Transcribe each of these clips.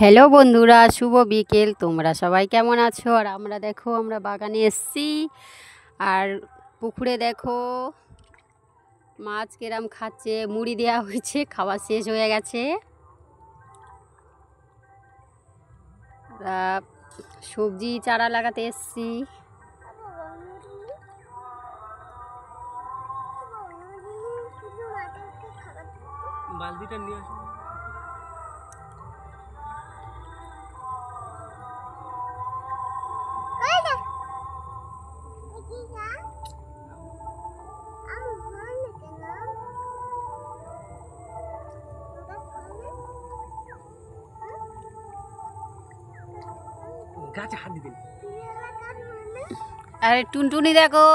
Hello বন্ধুরা, শুভ বিকেল। তোমরা সবাই কেমন আছো? আর আমরা দেখো, আমরা বাগানে এসছি। আর পুকুরে দেখো মাছ কেরাম খাচ্ছে, মুড়ি দেওয়া হয়েছে, খাওয়া শেষ হয়ে গেছে। সবজি চারা লাগাতে এসছি। বালতিটা নিয়ে আসুন। গাছে হাত দিন। আরে টুনটুনি দেখো,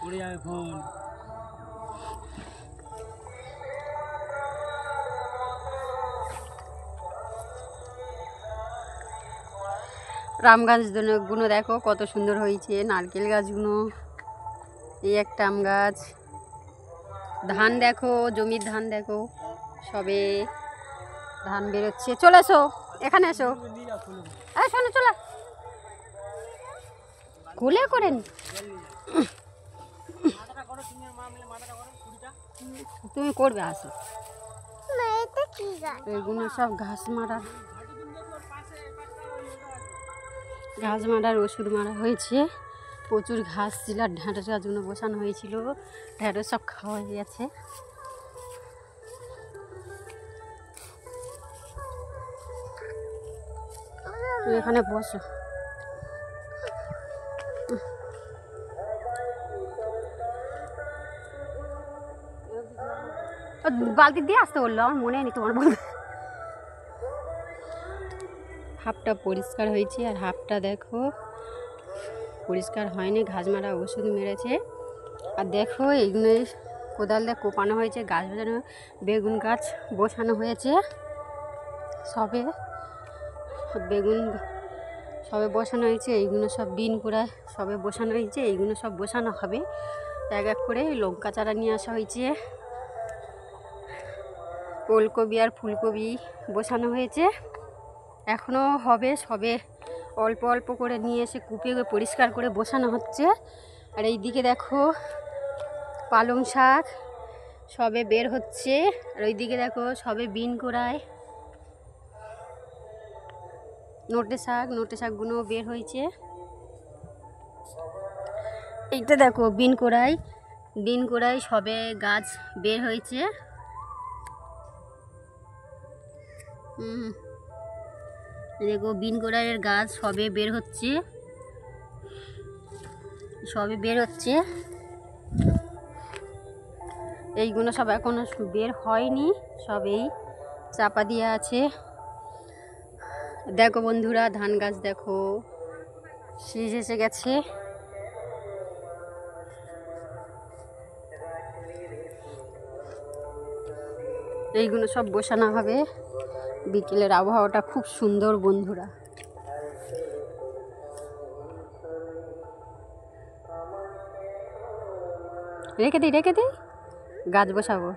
পড়ে যাবে ফোন। রাম গাছগুলো দেখো কত সুন্দর হয়েছে, নারকেল গাছগুলো, এই একটা আম গাছ। ধান দেখো, জমির ধান দেখো, সবে ধান বেরোচ্ছে। চলে এসো, এখানে এসো। শোনো, চলে কোলে করেন। তুমি করবে, আসো। এগুলো সব ঘাস মারার ওষুধ মারা হয়েছে। প্রচুর ঘাস ছিল, আর ঢ্যাঁড়স গাছগুলো বসানো হয়েছিল, ঢ্যাঁড়স সব খাওয়া গেছে। তুমি এখানে বসো। বালতি দিয়ে আসতে বললো, আমার মনে নেই তোমার বলতে। হাফটা পরিষ্কার হয়েছে, আর হাফটা দেখো পরিষ্কার হয়নি, ঘাস মারা ওষুধ মেরেছে। আর দেখো এইগুলো কোদাল দিয়ে কোপানো হয়েছে, গাছ বসানো, বেগুন গাছ বসানো হয়েছে। সবে বেগুন সবে বসানো হয়েছে, এইগুলো সব বিন করে সবে বসানো হয়েছে, এইগুলো সব বসানো হবে এক এক করে। লঙ্কা চারা নিয়ে আসা হয়েছে, ওলকপি আর ফুলকপি বসানো হয়েছে, এখনও হবে। সবে অল্প অল্প করে নিয়ে এসে কুপিয়ে পরিষ্কার করে বসানো হচ্ছে। আর এই দিকে দেখো পালং শাক সবে বের হচ্ছে, আর ওই দিকে দেখো সবে বিন কোড়ায় নোটে শাকগুলো বের হয়েছে। এইটা দেখো বিন কোড়াই সবে গাছ বের হয়েছে। দেখো বিন কোড়াইয়ের গাছ সবে বের হচ্ছে, এইগুলো সব এখনো বের হয়নি, সবেই চাপা দিয়ে আছে। দেখো বন্ধুরা, ধান গাছ দেখো শীষ এসে গেছে। এইগুলো সব বসানো হবে। বিকেলের আবহাওয়াটা খুব সুন্দর বন্ধুরা। রেখে দিই গাছ বসাবো।